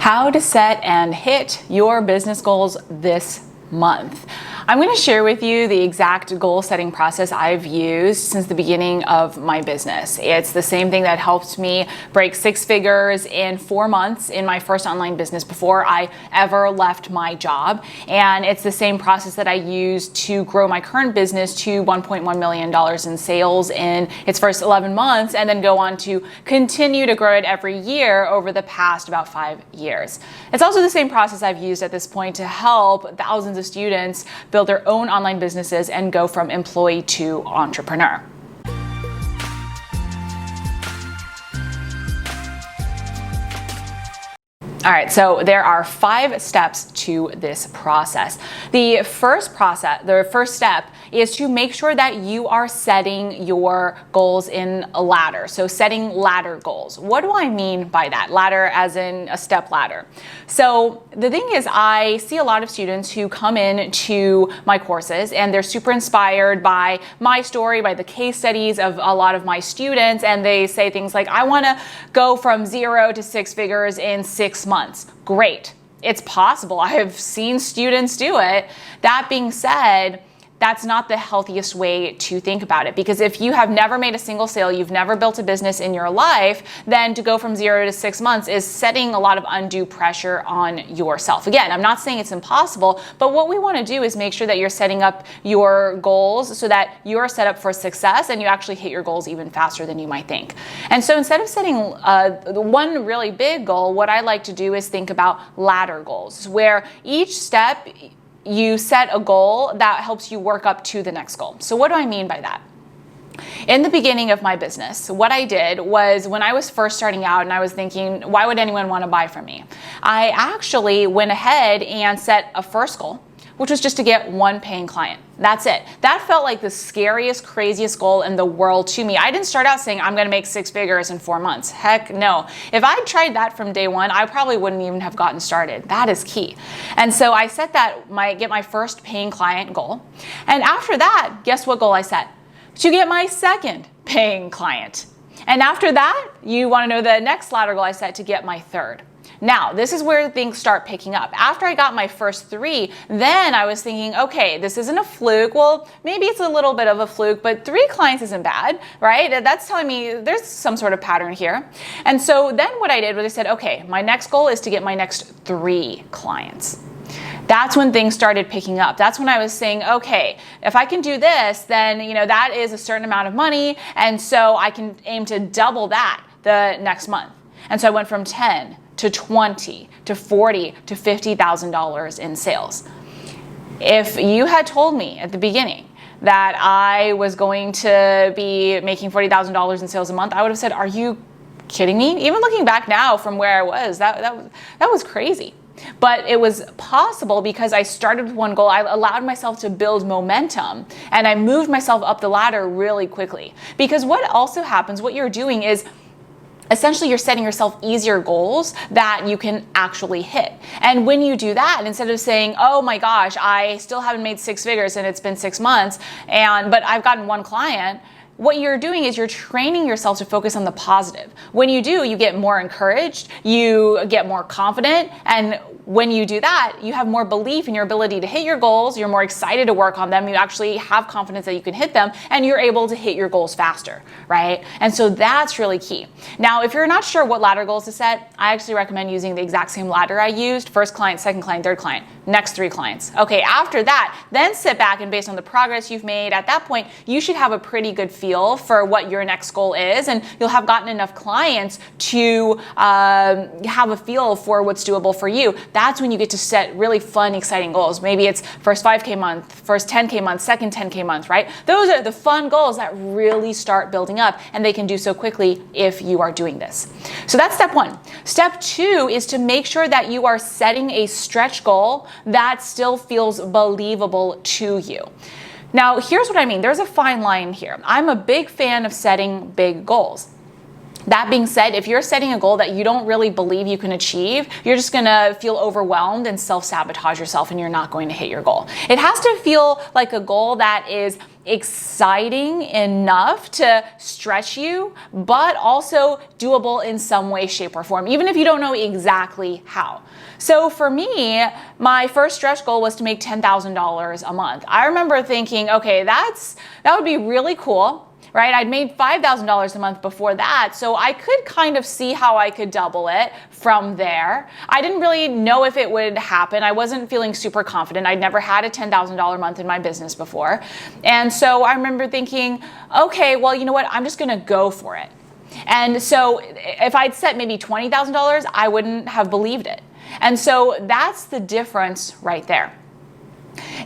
How to set and hit your business goals this month. I'm going to share with you the exact goal setting process I've used since the beginning of my business. It's the same thing that helped me break 6 figures in 4 months in my first online business before I ever left my job. And it's the same process that I used to grow my current business to $1.1 million in sales in its first 11 months and then go on to continue to grow it every year over the past about 5 years. It's also the same process I've used at this point to help thousands of students build their own online businesses and go from employee to entrepreneur. All right, so there are 5 steps to this process. The first step is to make sure that you are setting your goals in a ladder. So setting ladder goals. What do I mean by that? Ladder as in a step ladder. So the thing is, I see a lot of students who come in to my courses and they're super inspired by my story, by the case studies of a lot of my students, and they say things like, I want to go from 0 to 6 figures in 6 months. Great. It's possible. I have seen students do it. That being said, that's not the healthiest way to think about it, because if you have never made a single sale, you've never built a business in your life, then to go from 0 to 6 months is setting a lot of undue pressure on yourself. Again, I'm not saying it's impossible, but what we want to do is make sure that you're setting up your goals so that you're set up for success and you actually hit your goals even faster than you might think. And so instead of setting one really big goal, what I like to do is think about ladder goals, where each step you set a goal that helps you work up to the next goal. So what do I mean by that? In the beginning of my business, what I did was, when I was first starting out and I was thinking, why would anyone want to buy from me? I actually went ahead and set a first goal, which was just to get 1 paying client. That's it. That felt like the scariest, craziest goal in the world to me. I didn't start out saying I'm going to make 6 figures in 4 months. Heck no. If I tried that from day one, I probably wouldn't even have gotten started. That is key. And so I set that, get my first paying client goal. And after that, guess what goal I set? To get my second paying client. And after that, you want to know the next ladder goal I set, to get my third. Now, this is where things start picking up. After I got my first 3, then I was thinking, okay, this isn't a fluke. Well, maybe it's a little bit of a fluke, but 3 clients isn't bad, right? That's telling me there's some sort of pattern here. And so then what I did was I said, okay, my next goal is to get my next 3 clients. That's when things started picking up. That's when I was saying, okay, if I can do this, then that is a certain amount of money, and so I can aim to double that the next month. And so I went from 10 to 20 to 40 to $50,000 in sales. If you had told me at the beginning that I was going to be making $40,000 in sales a month, I would have said, are you kidding me? Even looking back now from where I was, that was crazy. But it was possible because I started with one goal. I allowed myself to build momentum and I moved myself up the ladder really quickly. Because what also happens, what you're doing is, essentially, you're setting yourself easier goals that you can actually hit. And when you do that, instead of saying, oh my gosh, I still haven't made 6 figures and it's been 6 months, but I've gotten 1 client, what you're doing is you're training yourself to focus on the positive. When you do, you get more encouraged, you get more confident, and when you do that, you have more belief in your ability to hit your goals, you're more excited to work on them, you actually have confidence that you can hit them, and you're able to hit your goals faster, right? And so that's really key. Now, if you're not sure what ladder goals to set, I actually recommend using the exact same ladder I used: first client, second client, third client, next 3 clients. Okay, after that, then sit back and based on the progress you've made, at that point, you should have a pretty good feel for what your next goal is, and you'll have gotten enough clients to have a feel for what's doable for you. That's when you get to set really fun, exciting goals. Maybe it's first 5K month, first 10K month, second 10K month, right? Those are the fun goals that really start building up, and they can do so quickly if you are doing this. So that's step 1. Step 2 is to make sure that you are setting a stretch goal that still feels believable to you. Now, here's what I mean. There's a fine line here. I'm a big fan of setting big goals. That being said, if you're setting a goal that you don't really believe you can achieve, you're just gonna feel overwhelmed and self-sabotage yourself, and you're not going to hit your goal. It has to feel like a goal that is exciting enough to stretch you, but also doable in some way, shape, or form, even if you don't know exactly how. So for me, my first stretch goal was to make $10,000 a month. I remember thinking, okay, that would be really cool. Right? I'd made $5,000 a month before that, so I could kind of see how I could double it from there. I didn't really know if it would happen. I wasn't feeling super confident. I'd never had a $10,000 month in my business before. And so I remember thinking, okay, well, you know what? I'm just going to go for it. And so if I'd set maybe $20,000, I wouldn't have believed it. And so that's the difference right there.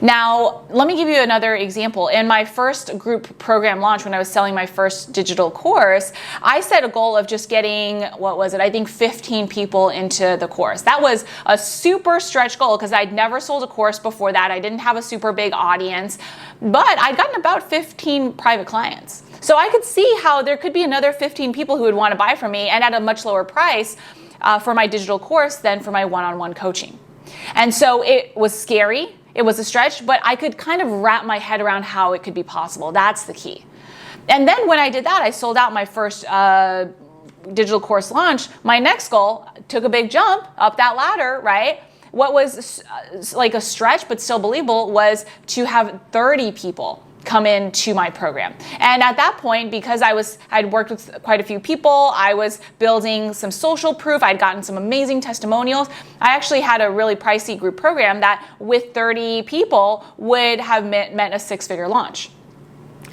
Now, let me give you another example. In my first group program launch, when I was selling my first digital course, I set a goal of just getting, I think 15 people into the course. That was a super stretch goal because I'd never sold a course before that. I didn't have a super big audience, but I'd gotten about 15 private clients. So I could see how there could be another 15 people who would want to buy from me and at a much lower price for my digital course than for my one-on-one coaching. And so it was scary. It was a stretch, but I could kind of wrap my head around how it could be possible. That's the key. And then when I did that, I sold out my first digital course launch. My next goal took a big jump up that ladder, right? What was like a stretch but still believable was to have 30 people come into my program. And at that point, because I'd worked with quite a few people, I was building some social proof, I'd gotten some amazing testimonials. I actually had a really pricey group program that with 30 people would have meant a six-figure launch.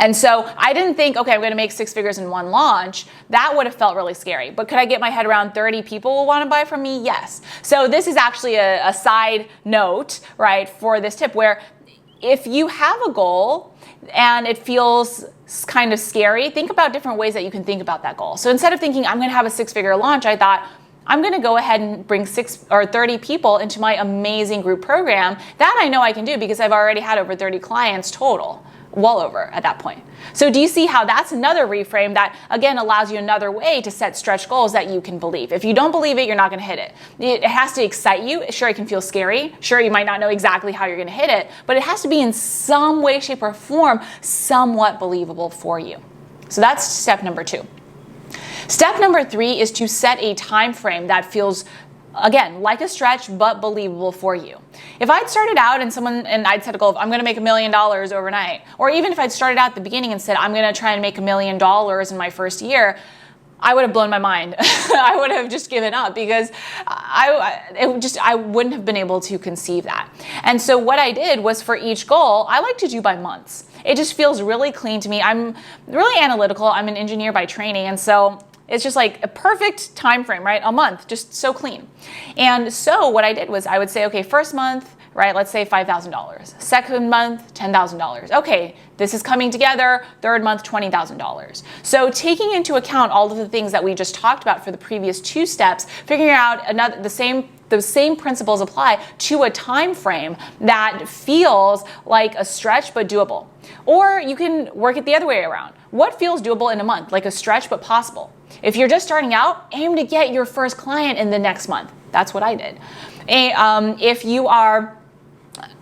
And so I didn't think, okay, I'm going to make six figures in one launch. That would have felt really scary. But could I get my head around 30 people will want to buy from me? Yes. So this is actually a side note, right, for this tip where if you have a goal and it feels kind of scary, think about different ways that you can think about that goal. So instead of thinking, I'm going to have a six-figure launch, I thought, I'm going to go ahead and bring 6 or 30 people into my amazing group program. That I know I can do because I've already had over 30 clients total. Well over at that point. So do you see how that's another reframe that, again, allows you another way to set stretch goals that you can believe? If you don't believe it, you're not going to hit it. It has to excite you. Sure, it can feel scary. Sure, you might not know exactly how you're going to hit it, but it has to be in some way, shape, or form somewhat believable for you. So that's step number 2. Step number 3 is to set a time frame that feels, again, like a stretch, but believable for you. If I'd started out and I'd set a goal of, I'm going to make $1 million overnight, or even if I'd started out at the beginning and said, I'm going to try and make $1 million in my first year, I would have blown my mind. I would have just given up because I wouldn't have been able to conceive that. And so what I did was for each goal, I like to do by months. It just feels really clean to me. I'm really analytical. I'm an engineer by training. And so it's just like a perfect time frame, right? A month, just so clean. And so what I did was I would say, okay, first month, right, let's say $5,000. Second month, $10,000. Okay, this is coming together. Third month, $20,000. So taking into account all of the things that we just talked about for the previous 2 steps, figuring out the same principles apply to a time frame that feels like a stretch but doable. Or you can work it the other way around. What feels doable in a month, like a stretch but possible? If you're just starting out, aim to get your first client in the next month. That's what I did. If you are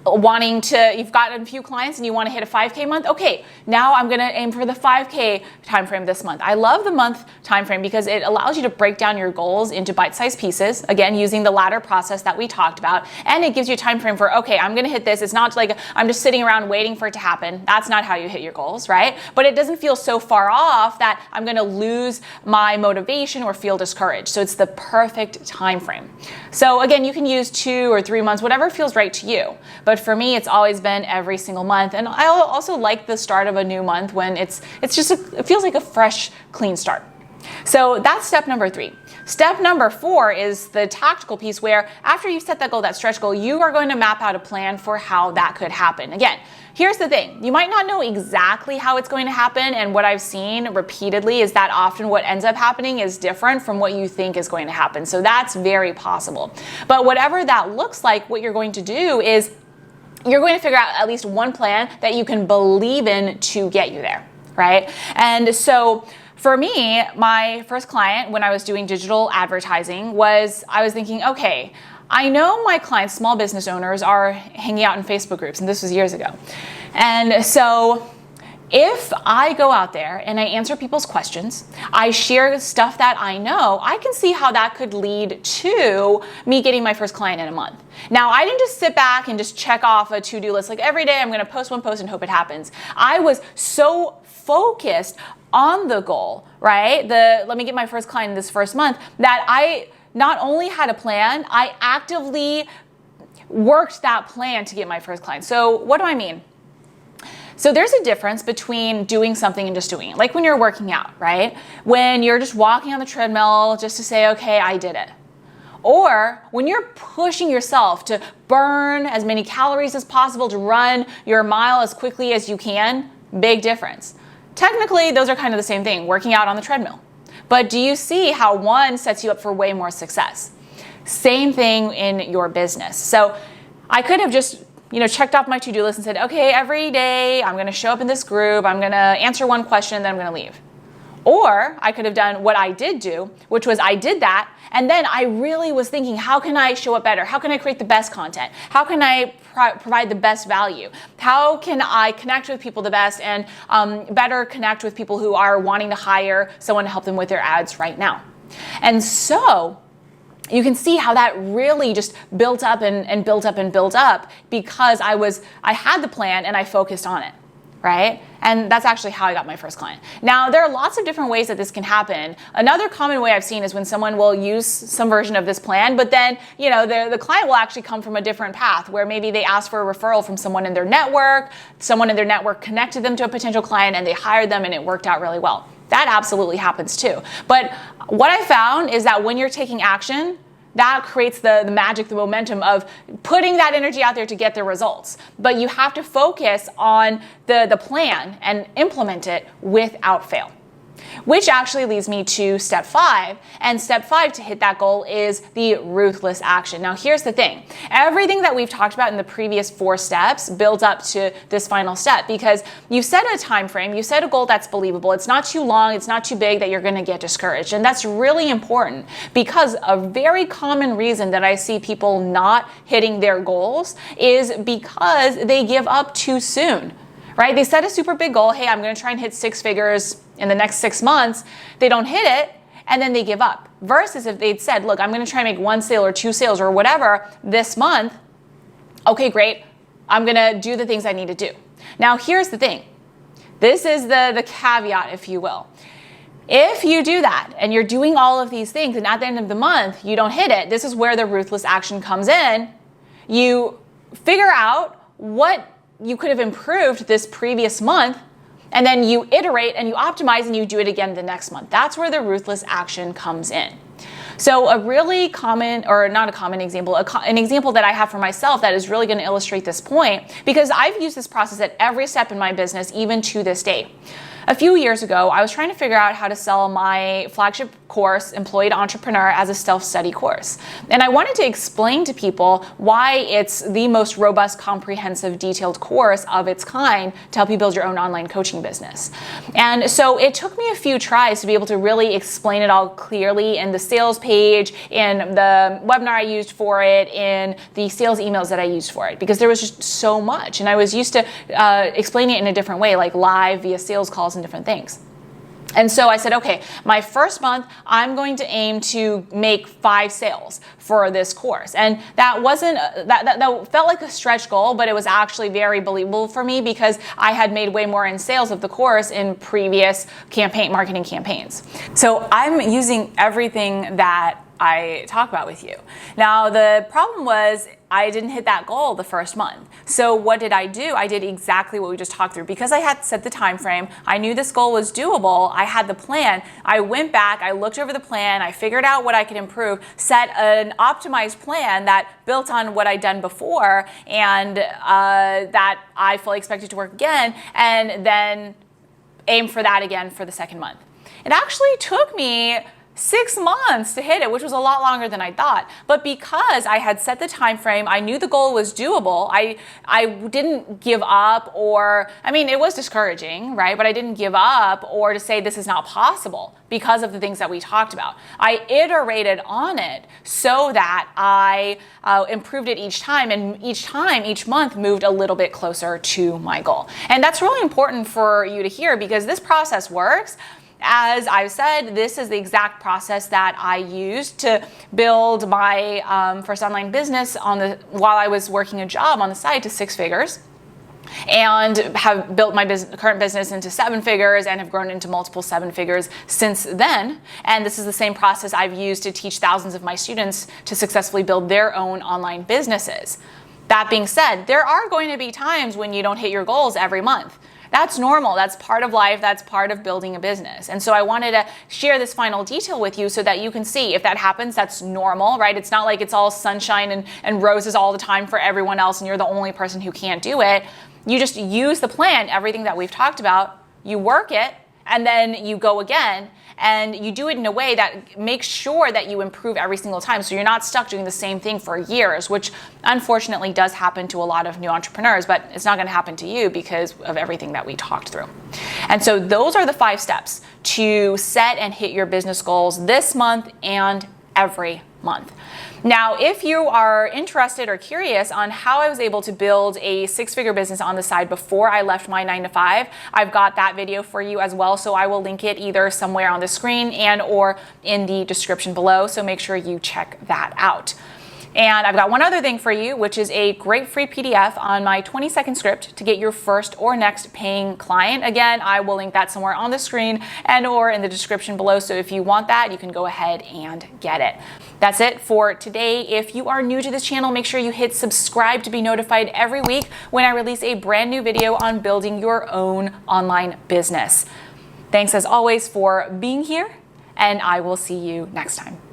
you've gotten a few clients and you want to hit a 5K month, okay, now I'm going to aim for the 5K timeframe this month. I love the month timeframe because it allows you to break down your goals into bite-sized pieces, again, using the ladder process that we talked about, and it gives you a time frame for, okay, I'm going to hit this. It's not like I'm just sitting around waiting for it to happen. That's not how you hit your goals, right? But it doesn't feel so far off that I'm going to lose my motivation or feel discouraged. So it's the perfect time frame. So again, you can use 2 or 3 months, whatever feels right to you. But for me, it's always been every single month. And I also like the start of a new month when it feels like a fresh, clean start. So that's step number 3. Step number 4 is the tactical piece where after you set that goal, that stretch goal, you are going to map out a plan for how that could happen. Again, here's the thing. You might not know exactly how it's going to happen, and what I've seen repeatedly is that often what ends up happening is different from what you think is going to happen. So that's very possible. But whatever that looks like, what you're going to do is you're going to figure out at least one plan that you can believe in to get you there, right? And so For me, my first client when I was doing digital advertising I was thinking, okay, I know my clients, small business owners, are hanging out in Facebook groups, and this was years ago. And so if I go out there and I answer people's questions, I share stuff that I know, I can see how that could lead to me getting my first client in a month. Now, I didn't just sit back and just check off a to-do list, like every day I'm going to post one post and hope it happens. I was so focused on the goal, right? Let me get my first client in this first month, that I not only had a plan, I actively worked that plan to get my first client. So what do I mean? So there's a difference between doing something and just doing it. Like when you're working out, right? When you're just walking on the treadmill just to say, okay, I did it. Or when you're pushing yourself to burn as many calories as possible, to run your mile as quickly as you can, big difference. Technically, those are kind of the same thing, working out on the treadmill. But do you see how one sets you up for way more success? Same thing in your business. So I could have just checked off my to-do list and said, okay, every day I'm going to show up in this group, I'm going to answer one question, then I'm going to leave. Or I could have done what I did do, which was I did that, and then I really was thinking, how can I show up better? How can I create the best content? How can I provide the best value? How can I connect with people the best and better connect with people who are wanting to hire someone to help them with their ads right now? And so you can see how that really just built up and built up and built up because I had the plan and I focused on it, right? And that's actually how I got my first client. Now, there are lots of different ways that this can happen. Another common way I've seen is when someone will use some version of this plan, but then, the client will actually come from a different path where maybe they asked for a referral from someone in their network, someone in their network connected them to a potential client and they hired them and it worked out really well. That absolutely happens too. But what I found is that when you're taking action, that creates the magic, the momentum of putting that energy out there to get the results. But you have to focus on the plan and implement it without fail. Which actually leads me to step 5. And step 5 to hit that goal is the ruthless action. Now, here's the thing. Everything that we've talked about in the previous 4 steps builds up to this final step because you set a time frame, you set a goal that's believable. It's not too long, it's not too big that you're going to get discouraged. And that's really important because a very common reason that I see people not hitting their goals is because they give up too soon. Right? They set a super big goal. Hey, I'm going to try and hit 6 figures in the next 6 months. They don't hit it, and then they give up. Versus if they'd said, look, I'm going to try and make 1 sale or 2 sales or whatever this month. Okay, great. I'm going to do the things I need to do. Now, here's the thing. This is the caveat, if you will. If you do that and you're doing all of these things and at the end of the month you don't hit it, this is where the ruthless action comes in. You figure out what you could have improved this previous month, and then you iterate and you optimize and you do it again the next month. That's where the ruthless action comes in. So a really common, or not a common example, an example that I have for myself that is really going to illustrate this point, because I've used this process at every step in my business, even to this day. A few years ago, I was trying to figure out how to sell my flagship course, Employee to Entrepreneur, as a self-study course. And I wanted to explain to people why it's the most robust, comprehensive, detailed course of its kind to help you build your own online coaching business. And so it took me a few tries to be able to really explain it all clearly in the sales page, in the webinar I used for it, in the sales emails that I used for it, because there was just so much. And I was used to explaining it in a different way, like live via sales calls and different things. And so I said, okay, my first month, I'm going to aim to make 5 sales for this course. And that wasn't, that felt like a stretch goal, but it was actually very believable for me because I had made way more in sales of the course in previous marketing campaigns. So I'm using everything that I talk about with you. Now, the problem was I didn't hit that goal the first month. So what did I do? I did exactly what we just talked through. Because I had set the time frame, I knew this goal was doable, I had the plan, I went back, I looked over the plan, I figured out what I could improve, set an optimized plan that built on what I'd done before and that I fully expected to work again, and then aim for that again for the second month. It actually took me 6 months to hit it, which was a lot longer than I thought. But because I had set the time frame, I knew the goal was doable. I didn't give up, or, I mean, it was discouraging, right? But I didn't give up or to say this is not possible because of the things that we talked about. I iterated on it so that I improved it each time, and each month moved a little bit closer to my goal. And that's really important for you to hear, because this process works. As I've said, this is the exact process that I used to build my first online business while I was working a job on the side to 6 figures, and have built my current business into 7 figures and have grown into multiple 7 figures since then. And this is the same process I've used to teach thousands of my students to successfully build their own online businesses. That being said, there are going to be times when you don't hit your goals every month. That's normal. That's part of life. That's part of building a business. And so I wanted to share this final detail with you so that you can see if that happens, that's normal, right? It's not like it's all sunshine and roses all the time for everyone else and you're the only person who can't do it. You just use the plan, everything that we've talked about, you work it, and then you go again, and you do it in a way that makes sure that you improve every single time, so you're not stuck doing the same thing for years, which unfortunately does happen to a lot of new entrepreneurs, but it's not going to happen to you because of everything that we talked through. And so those are the 5 steps to set and hit your business goals this month and every month. Now, if you are interested or curious on how I was able to build a 6-figure business on the side before I left my 9-to-5, I've got that video for you as well. So I will link it either somewhere on the screen and or in the description below. So make sure you check that out. And I've got one other thing for you, which is a great free PDF on my 20-second script to get your first or next paying client. Again, I will link that somewhere on the screen and or in the description below. So if you want that, you can go ahead and get it. That's it for today. If you are new to this channel, make sure you hit subscribe to be notified every week when I release a brand new video on building your own online business. Thanks as always for being here, and I will see you next time.